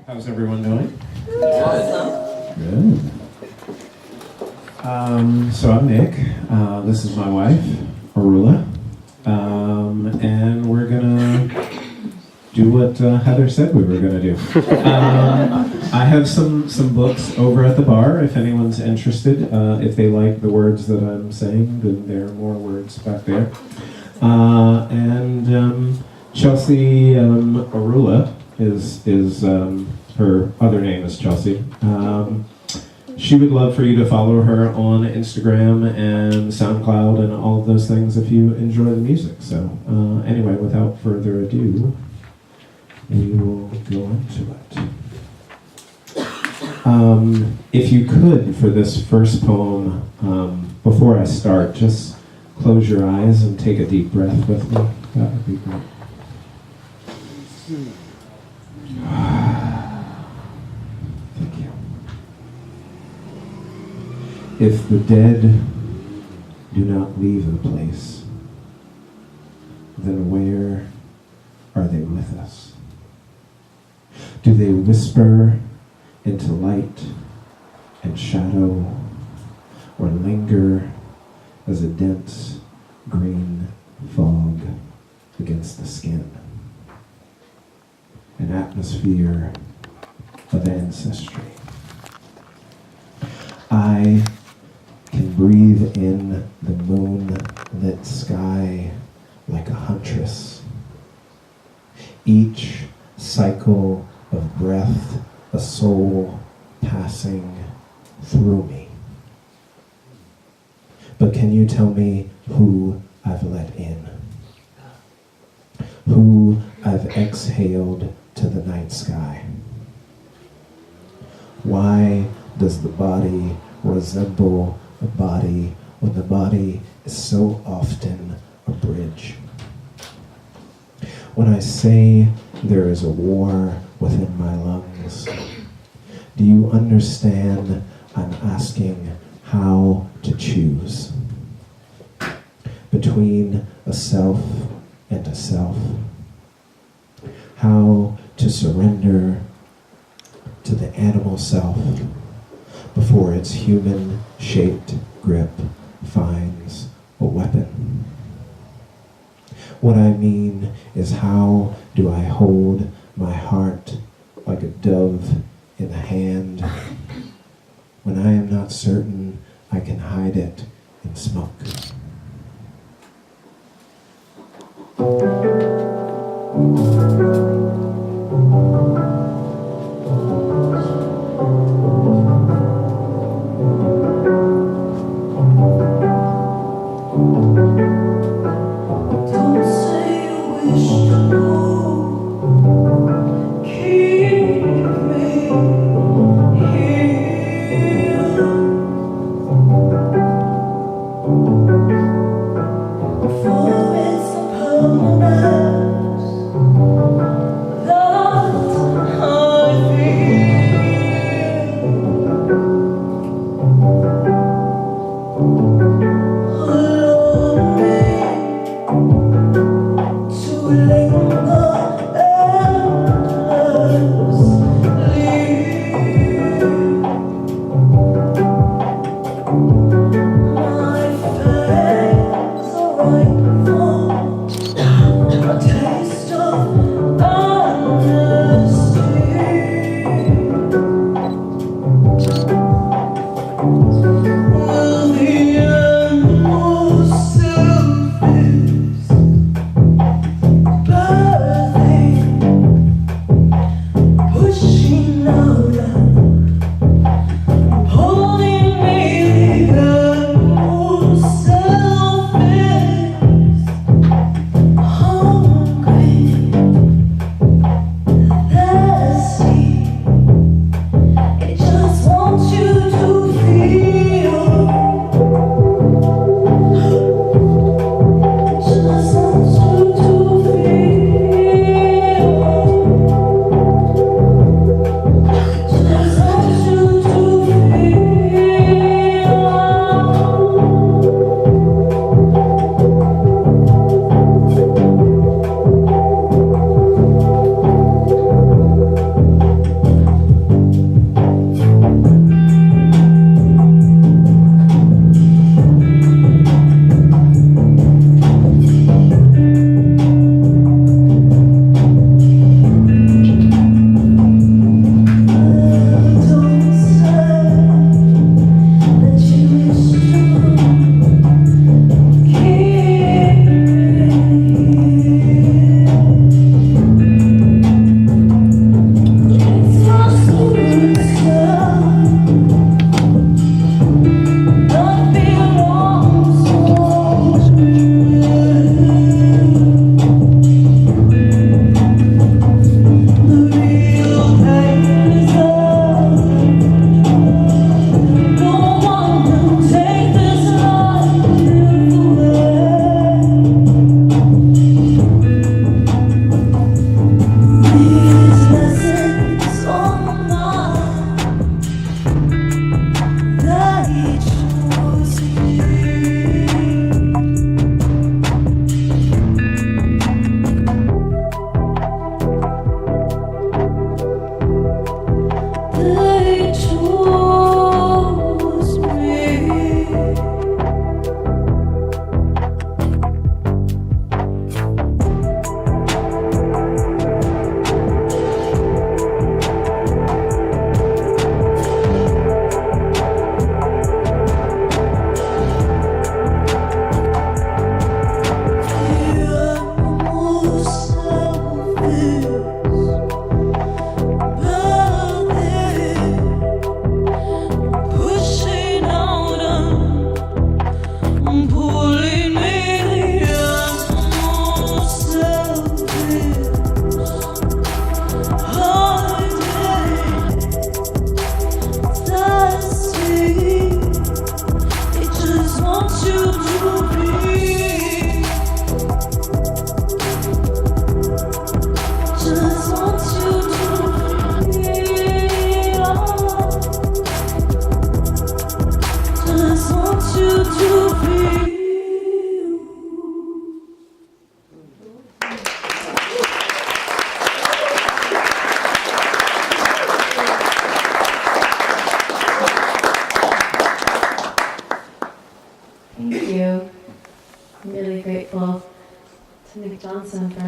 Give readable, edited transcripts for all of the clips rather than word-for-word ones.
How's everyone doing? Good. So I'm Nick. This is my wife, Arula. And we're gonna do what Heather said we were gonna do. I have some books over at the bar if anyone's interested. If they like the words that I'm saying, then there are more words back there. And Chelsea Arula is her other name is Chelsea. She would love for you to follow her on Instagram and SoundCloud and all of those things if you enjoy the music. So anyway, without further ado, we will go into it. If you could, for this first poem, before I start, just close your eyes and take a deep breath with me. That would be great. Thank you. If the dead do not leave the place, then where are they with us? Do they whisper into light and shadow, or linger as a dense green fog against the skin? An atmosphere of ancestry. I can breathe in the moonlit sky like a huntress. Each cycle of breath, a soul passing through me. But can you tell me who I've let in? Who I've exhaled to the night sky? Why does the body resemble a body when the body is so often a bridge? When I say there is a war within my lungs, do you understand I'm asking how to choose between a self and a self? How to surrender to the animal self before its human-shaped grip finds a weapon. What I mean is, how do I hold my heart like a dove in a hand when I am not certain I can hide it in smoke?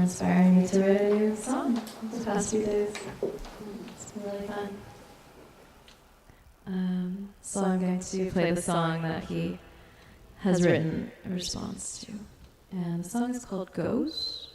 inspiring me to write a new song the past few days. It's been really fun. So I'm going to play the song that he has written a response to. And the song is called Ghost.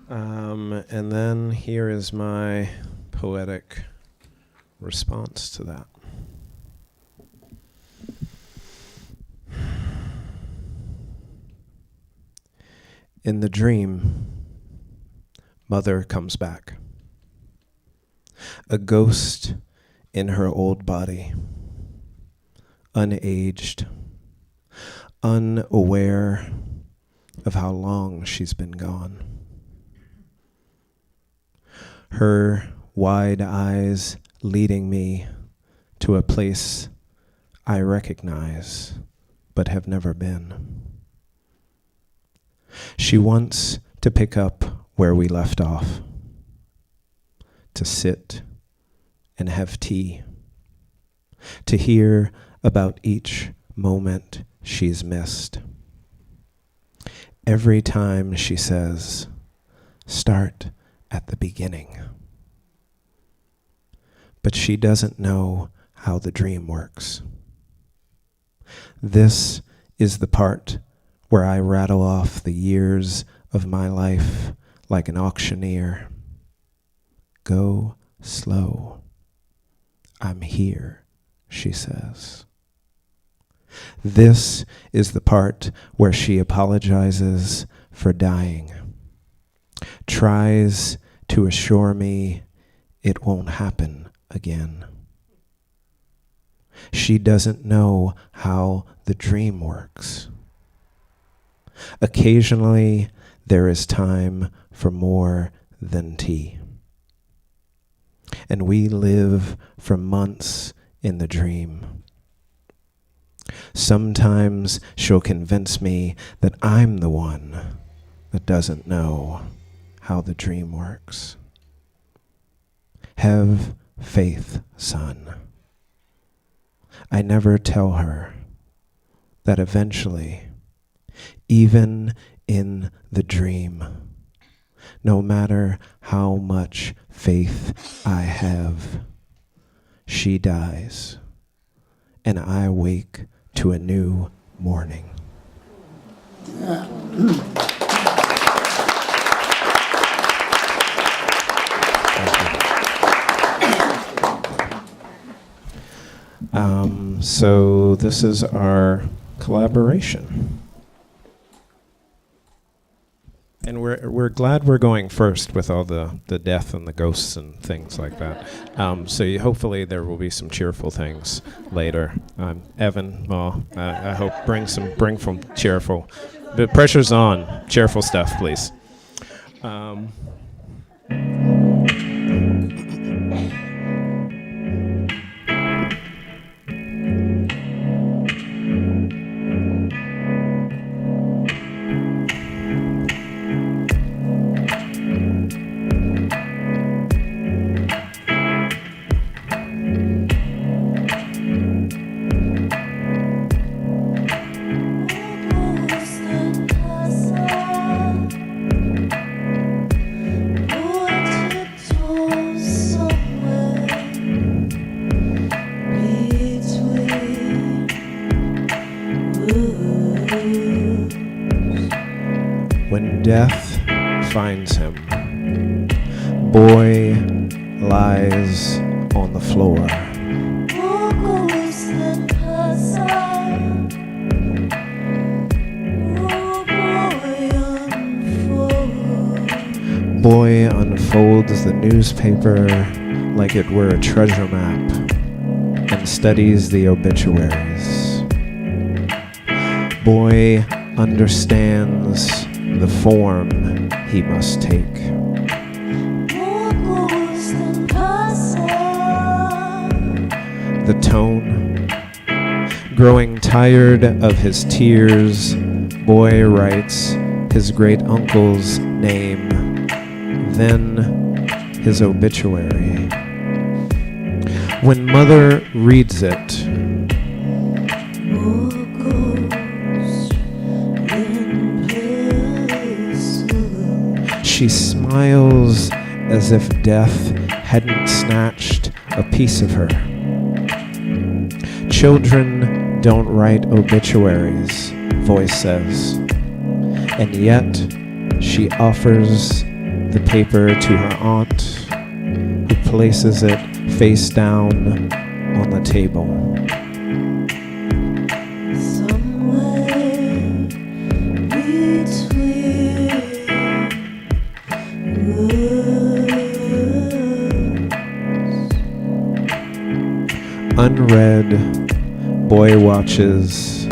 And then here is my poetic response to that. In the dream, Mother comes back. A ghost in her old body, unaged, unaware of how long she's been gone. Her wide eyes leading me to a place I recognize but have never been. She wants to pick up where we left off, to sit and have tea, to hear about each moment she's missed. Every time she says, "Start at the beginning." But she doesn't know how the dream works. This is the part where I rattle off the years of my life like an auctioneer. Go slow. I'm here, she says. This is the part where she apologizes for dying, tries to assure me it won't happen again. She doesn't know how the dream works. Occasionally, there is time for more than tea. And we live for months in the dream. Sometimes she'll convince me that I'm the one that doesn't know how the dream works. Have faith, son. I never tell her that eventually, even in the dream, no matter how much faith I have, she dies, and I wake to a new morning. So this is our collaboration. And we're glad we're going first with all the death and the ghosts and things like that. So hopefully there will be some cheerful things later. Evan, well, I hope bring from cheerful. The pressure's on. Cheerful stuff, please. When death finds him, boy lies on the floor. Boy unfolds the newspaper like it were a treasure map and studies the obituaries. Boy understands the form he must take. The tone, growing tired of his tears, boy writes his great uncle's name, then his obituary. When mother reads it, she smiles as if death hadn't snatched a piece of her. Children don't write obituaries, voice says, and yet she offers the paper to her aunt, who places it face down on the table. Unread, boy watches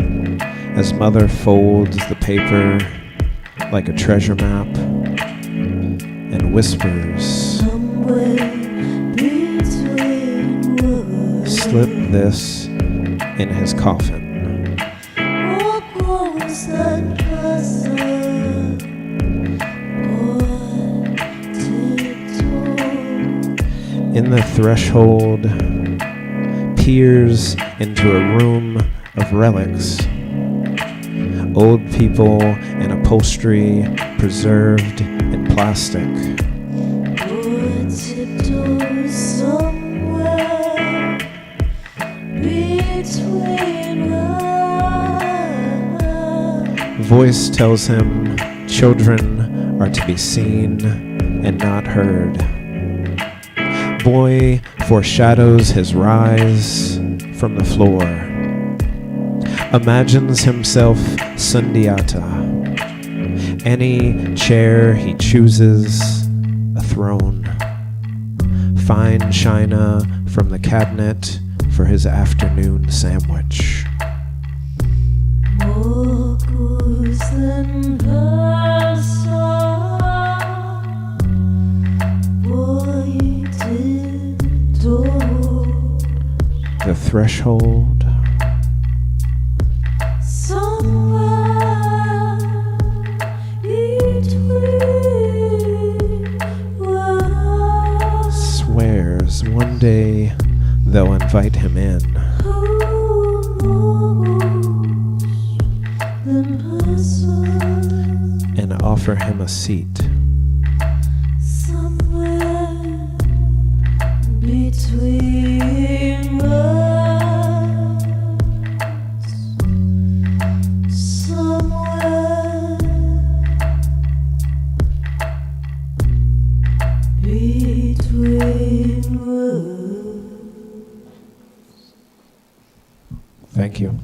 as mother folds the paper like a treasure map and whispers, slip this in his coffin. In the threshold, peers into a room of relics. Old people and upholstery preserved in plastic. Voice tells him children are to be seen and not heard. Boy foreshadows his rise from the floor. Imagines himself Sundiata. Any chair he chooses, a throne. Fine china from the cabinet for his afternoon sandwich. The threshold. Swears one day they'll invite him in. And offer him a seat. Between worlds, somewhere between worlds. Thank you.